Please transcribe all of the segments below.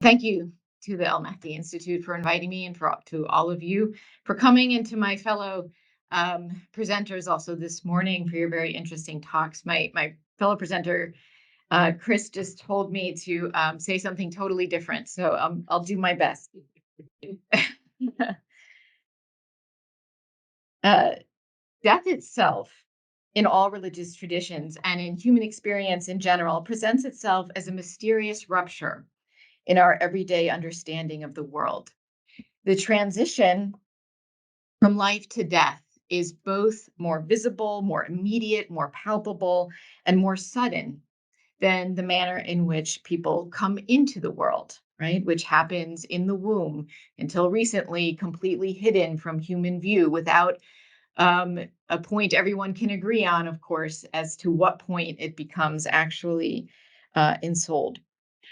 Thank you to the Al-Mahdi Institute for inviting me, and to all of you for coming, and to my fellow presenters also this morning for your very interesting talks. My fellow presenter, Chris, just told me to say something totally different, so I'll do my best. uh, Death itself, in all religious traditions and in human experience in general, presents itself as a mysterious rupture in our everyday understanding of the world. The transition from life to death is both more visible, more immediate, more palpable, and more sudden than the manner in which people come into the world, right? Which happens in the womb, until recently completely hidden from human view, without a point everyone can agree on, of course, as to what point it becomes actually ensouled.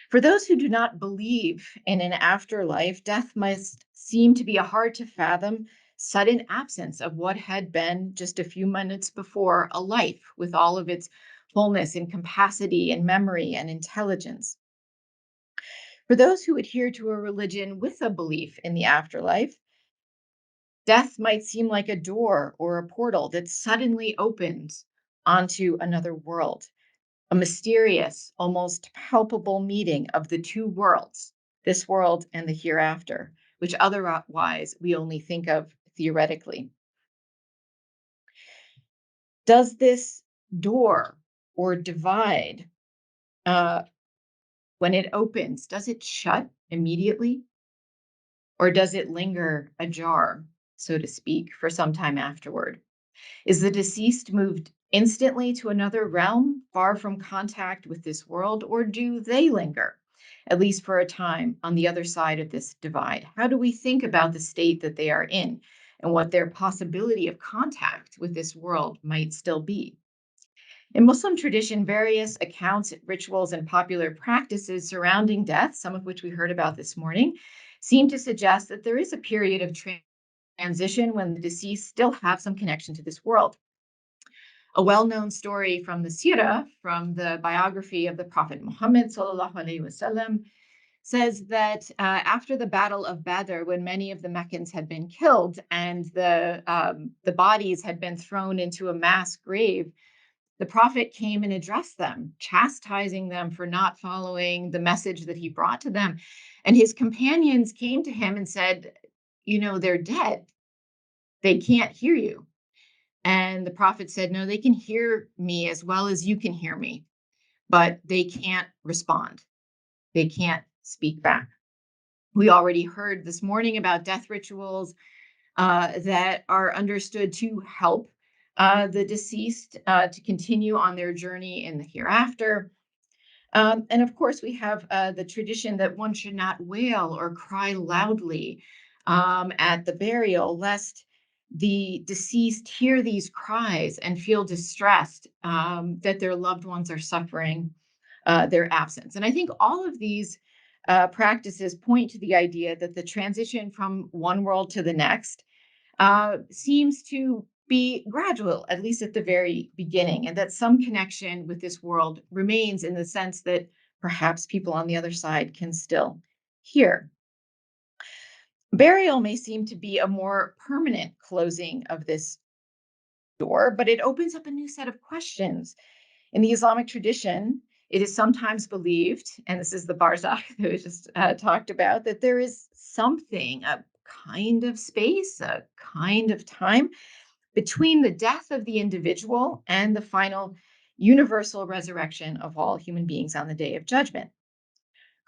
For those who do not believe in an afterlife, death must seem to be a hard to fathom, sudden absence of what had been just a few minutes before a life, with all of its fullness and capacity and memory and intelligence. For those who adhere to a religion with a belief in the afterlife, death might seem like a door or a portal that suddenly opens onto another world, a mysterious, almost palpable meeting of the two worlds, this world and the hereafter, which otherwise we only think of theoretically. Does this door or divide, uh, when it opens, does it shut immediately, or does it linger ajar, so to speak, for some time afterward? Is the deceased moved instantly to another realm, far from contact with this world, or do they linger, at least for a time, on the other side of this divide? How do we think about the state that they are in, and what their possibility of contact with this world might still be? In Muslim tradition, various accounts, rituals, and popular practices surrounding death, some of which we heard about this morning, seem to suggest that there is a period of transition when the deceased still have some connection to this world. A well-known story from the Sirah, from the biography of the Prophet Muhammad sallallahu alaihi wasallam, says that after the Battle of Badr, when many of the Meccans had been killed and the bodies had been thrown into a mass grave, the Prophet came and addressed them, chastising them for not following the message that he brought to them. And his companions came to him and said, "You know, they're dead. They can't hear you." And the prophet said, "No, they can hear me as well as you can hear me, but they can't respond. They can't speak back." We already heard this morning about death rituals that are understood to help the deceased to continue on their journey in the hereafter. And of course, we have the tradition that one should not wail or cry loudly at the burial, lest the deceased hear these cries and feel distressed that their loved ones are suffering their absence. And I think all of these practices point to the idea that the transition from one world to the next seems to be gradual, at least at the very beginning, and that some connection with this world remains, in the sense that perhaps people on the other side can still hear. Burial may seem to be a more permanent closing of this door, but it opens up a new set of questions. In the Islamic tradition, it is sometimes believed, and this is the Barzakh that we just talked about, that there is something, a kind of space, a kind of time between the death of the individual and the final universal resurrection of all human beings on the day of judgment.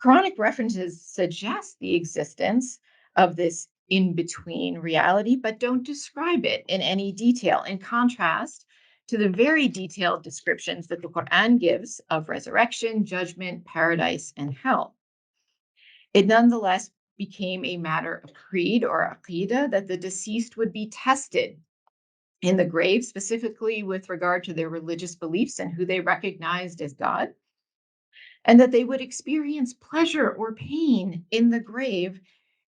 Quranic references suggest the existence of this in between reality, but don't describe it in any detail, in contrast to the very detailed descriptions that the Quran gives of resurrection, judgment, paradise, and hell. It nonetheless became a matter of creed or aqidah that the deceased would be tested in the grave, specifically with regard to their religious beliefs and who they recognized as God, and that they would experience pleasure or pain in the grave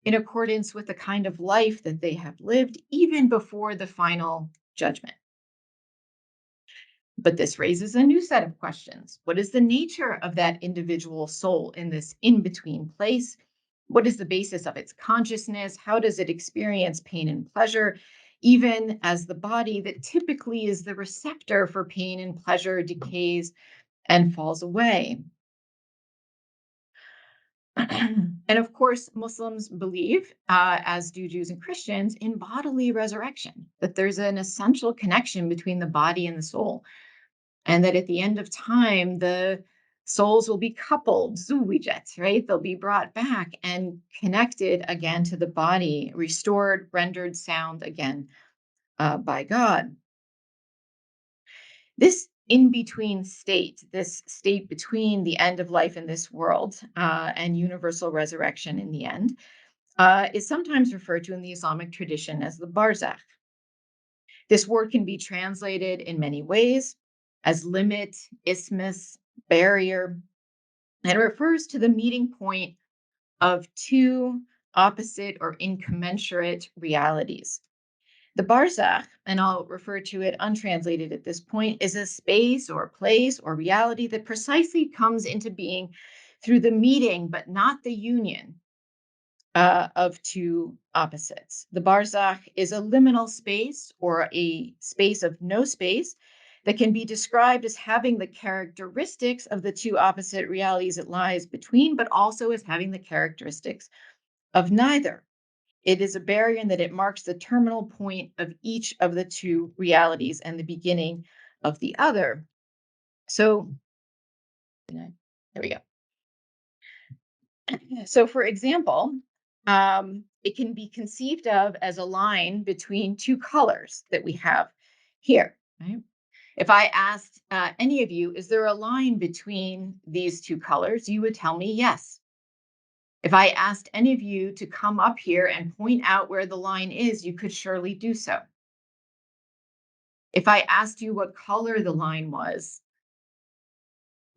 in accordance with the kind of life that they have lived, even before the final judgment. But this raises a new set of questions. What is the nature of that individual soul in this in between place? What is the basis of its consciousness? How does it experience pain and pleasure, even as the body that typically is the receptor for pain and pleasure decays and falls away? And of course, Muslims believe, as do Jews and Christians, in bodily resurrection, that there's an essential connection between the body and the soul, and that at the end of time, the souls will be coupled, zuwijat, right? They'll be brought back and connected again to the body, restored, rendered sound again by God. This in between state, this state between the end of life in this world and universal resurrection in the end, is sometimes referred to in the Islamic tradition as the Barzakh. This word can be translated in many ways as limit, isthmus, barrier, and it refers to the meeting point of two opposite or incommensurate realities. The Barzakh, and I'll refer to it untranslated at this point, is a space or place or reality that precisely comes into being through the meeting, but not the union of two opposites. The Barzakh is a liminal space or a space of no space that can be described as having the characteristics of the two opposite realities it lies between, but also as having the characteristics of neither. It is a barrier in that it marks the terminal point of each of the two realities and the beginning of the other. So, there we go. So, for example, it can be conceived of as a line between two colors that we have here. Right? If I asked any of you, is there a line between these two colors? You would tell me yes. If I asked any of you to come up here and point out where the line is, you could surely do so. If I asked you what color the line was,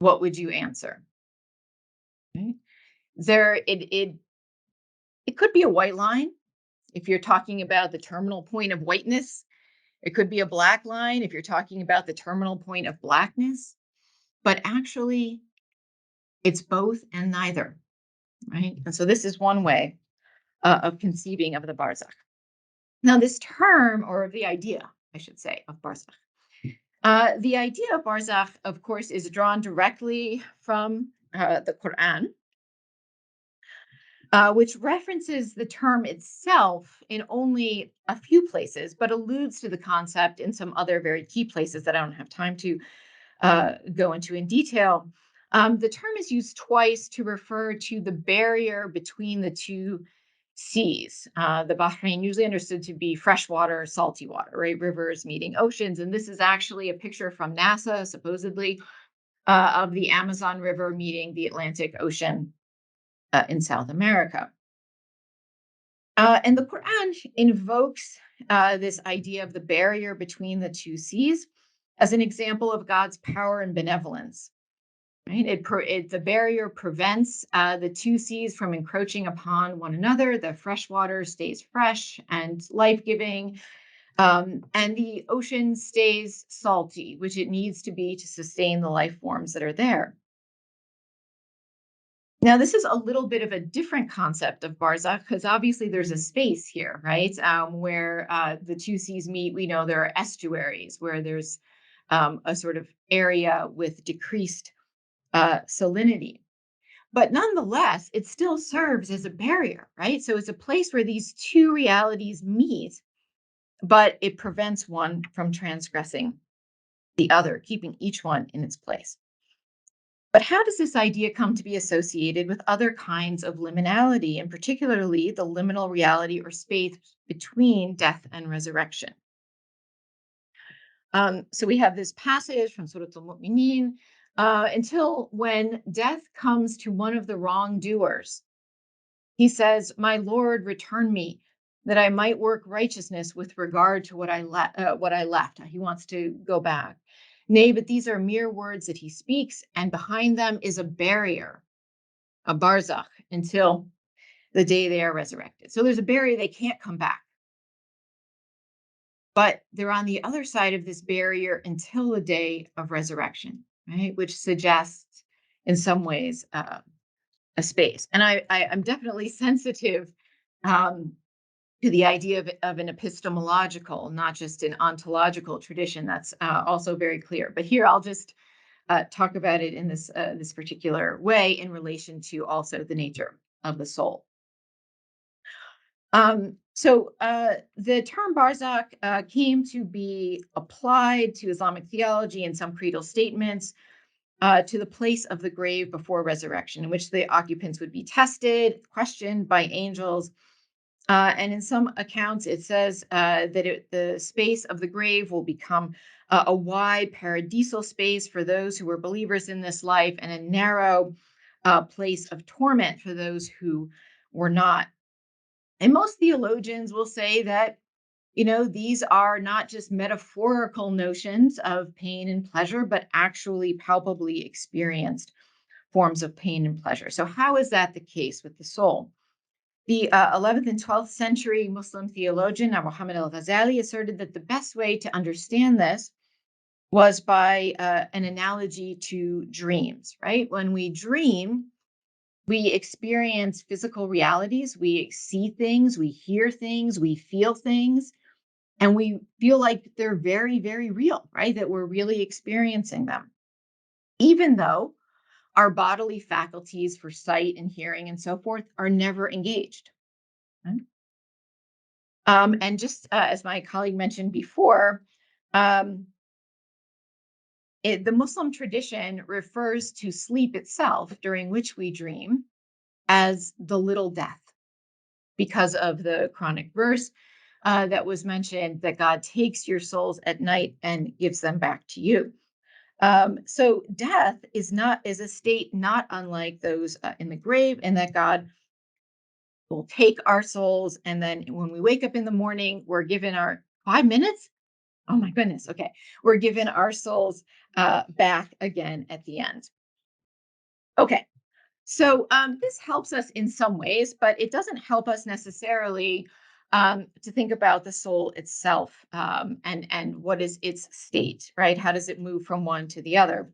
what would you answer? Right? It could be a white line if you're talking about the terminal point of whiteness. It could be a black line if you're talking about the terminal point of blackness. But actually, it's both and neither, right? And so this is one way of conceiving of the Barzakh. Now, this term, or the idea, I should say, of Barzakh. The idea of Barzakh, of course, is drawn directly from the Quran, which references the term itself in only a few places, but alludes to the concept in some other very key places that I don't have time to go into in detail. The term is used twice to refer to the barrier between the two seas. The Bahrain, usually understood to be freshwater, salty water, right? Rivers meeting oceans. And this is actually a picture from NASA, supposedly, of the Amazon River meeting the Atlantic Ocean in South America. And the Quran invokes this idea of the barrier between the two seas as an example of God's power and benevolence. Right? The barrier prevents the two seas from encroaching upon one another. The fresh water stays fresh and life-giving, and the ocean stays salty, which it needs to be to sustain the life forms that are there. Now, this is a little bit of a different concept of Barzakh because obviously there's a space here, right? Where the two seas meet. We know there are estuaries where there's a sort of area with decreased salinity. But nonetheless, it still serves as a barrier, right? So it's a place where these two realities meet, but it prevents one from transgressing the other, keeping each one in its place. But how does this idea come to be associated with other kinds of liminality, and particularly the liminal reality or space between death and resurrection? So we have this passage from Surah Al-Mu'mineen, until when death comes to one of the wrongdoers, he says, "My Lord, return me, that I might work righteousness with regard to what I left." He wants to go back. Nay, but these are mere words that he speaks, and behind them is a barrier, a barzakh, until the day they are resurrected. So there's a barrier; they can't come back. but they're on the other side of this barrier until the day of resurrection, right? Which suggests, in some ways, a space. And I'm definitely sensitive um, to the idea of an epistemological, not just an ontological tradition. That's also very clear. But here, I'll just talk about it in this particular way in relation to also the nature of the soul. The term Barzakh came to be applied to Islamic theology and some creedal statements to the place of the grave before resurrection, in which the occupants would be tested, questioned by angels. And in some accounts, it says that the space of the grave will become a wide paradisal space for those who were believers in this life, and a narrow place of torment for those who were not. And most theologians will say that, these are not just metaphorical notions of pain and pleasure, but actually palpably experienced forms of pain and pleasure. So, how is that the case with the soul? The 11th and 12th century Muslim theologian Abu Hamid al-Ghazali asserted that the best way to understand this was by an analogy to dreams, right? When we dream, we experience physical realities, we see things, we hear things, we feel things, and we feel like they're very, very real, right? That we're really experiencing them, even though our bodily faculties for sight and hearing and so forth are never engaged. Right? And just as my colleague mentioned before, um, the Muslim tradition refers to sleep itself, during which we dream, as the little death, because of the Quranic verse that was mentioned, that God takes your souls at night and gives them back to you. So death is a state not unlike those in the grave, and that God will take our souls, and then when we wake up in the morning, we're given our 5 minutes. Oh my goodness. Okay, we're given our souls back again at the end. Okay, so this helps us in some ways, but it doesn't help us necessarily to think about the soul itself, and what is its state, right? How does it move from one to the other?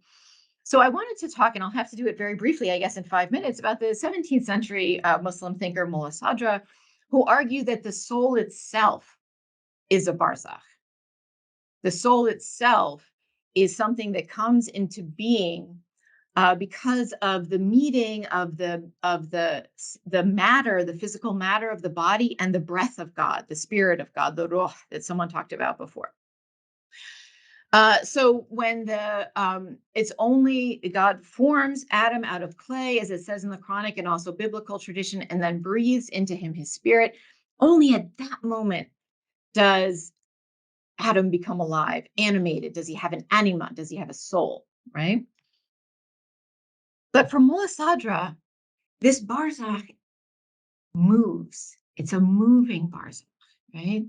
So I wanted to talk, and I'll have to do it very briefly, I guess, in 5 minutes, about the 17th century Muslim thinker Mullah Sadra, who argued that the soul itself is a barzakh. The soul itself is something that comes into being because of the meeting of the matter, the physical matter of the body, and the breath of God, the spirit of God, the ruh that someone talked about before. So when it's only God forms Adam out of clay, as it says in the Quranic and also biblical tradition, and then breathes into him his spirit, only at that moment does Adam become alive, animated. Does he have an anima? Does he have a soul? Right? But for Mullah Sadra, this barzakh moves. It's a moving barzakh, right?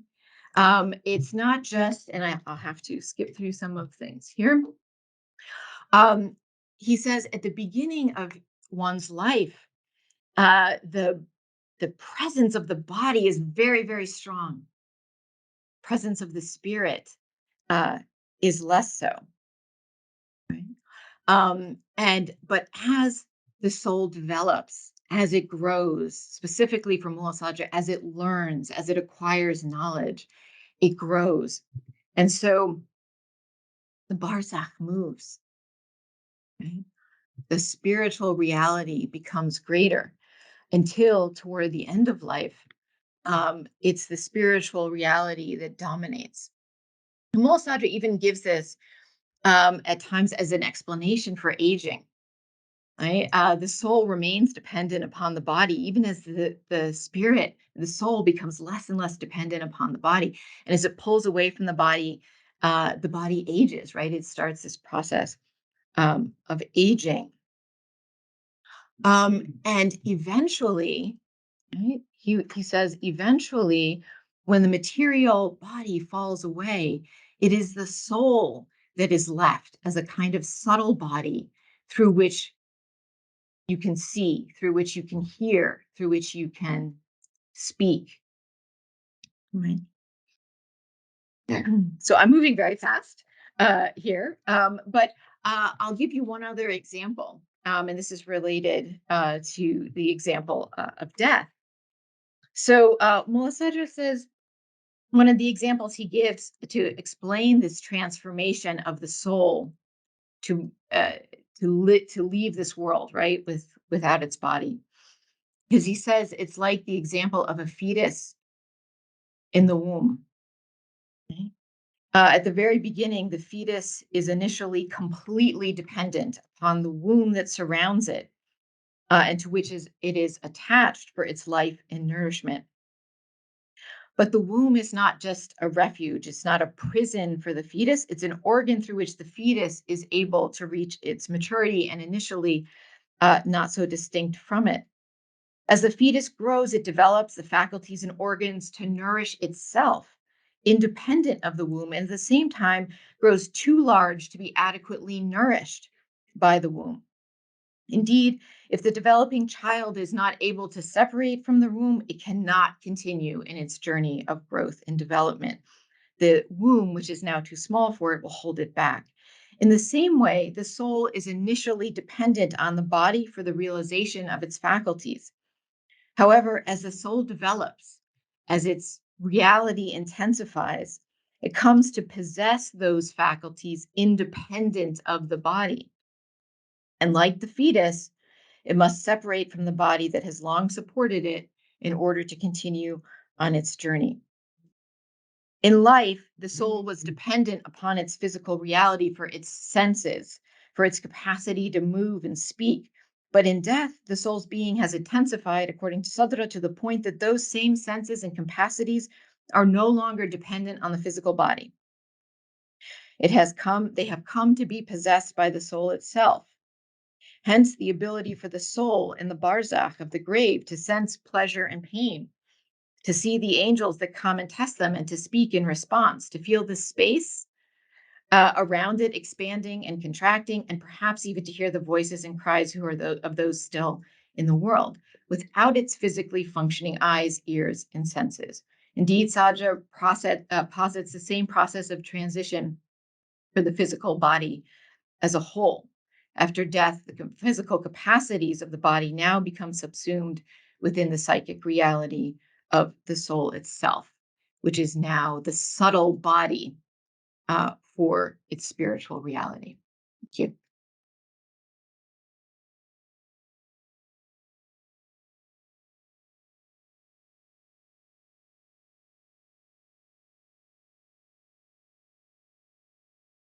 It's not just, and I'll have to skip through some of things here. He says at the beginning of one's life, the presence of the body is very, very strong. Presence of the spirit is less so. Right? But as the soul develops, as it grows, specifically for Mullah Sadra, as it learns, as it acquires knowledge, it grows. And so the barzakh moves. Right? The spiritual reality becomes greater until toward the end of life, it's the spiritual reality that dominates. Mullah Sadra even gives this at times as an explanation for aging. Right? The soul remains dependent upon the body, even as the spirit, the soul becomes less and less dependent upon the body. And as it pulls away from the body ages, right? It starts this process of aging. And eventually, right, he says, eventually, when the material body falls away, it is the soul that is left as a kind of subtle body through which you can see, through which you can hear, through which you can speak. Right. So I'm moving very fast here, but I'll give you one other example, and this is related to the example of death. So Mullah Sadra says one of the examples he gives to explain this transformation of the soul to to leave this world, right, without its body, because he says it's like the example of a fetus in the womb. Okay? At the very beginning, the fetus is initially completely dependent upon the womb that surrounds it, and to which it is attached for its life and nourishment. But the womb is not just a refuge, it's not a prison for the fetus, it's an organ through which the fetus is able to reach its maturity and initially not so distinct from it. As the fetus grows, it develops the faculties and organs to nourish itself, independent of the womb, and at the same time grows too large to be adequately nourished by the womb. Indeed, if the developing child is not able to separate from the womb, it cannot continue in its journey of growth and development. The womb, which is now too small for it, will hold it back. In the same way, the soul is initially dependent on the body for the realization of its faculties. However, as the soul develops, as its reality intensifies, it comes to possess those faculties independent of the body. And like the fetus, it must separate from the body that has long supported it in order to continue on its journey. In life, the soul was dependent upon its physical reality for its senses, for its capacity to move and speak. But in death, the soul's being has intensified, according to Sadra, to the point that those same senses and capacities are no longer dependent on the physical body. They have come to be possessed by the soul itself. Hence, the ability for the soul in the Barzakh of the grave to sense pleasure and pain, to see the angels that come and test them, and to speak in response, to feel the space around it expanding and contracting, and perhaps even to hear the voices and cries of those still in the world, without its physically functioning eyes, ears, and senses. Indeed, Saja posits the same process of transition for the physical body as a whole. After death, the physical capacities of the body now become subsumed within the psychic reality of the soul itself, which is now the subtle body for its spiritual reality. Thank you.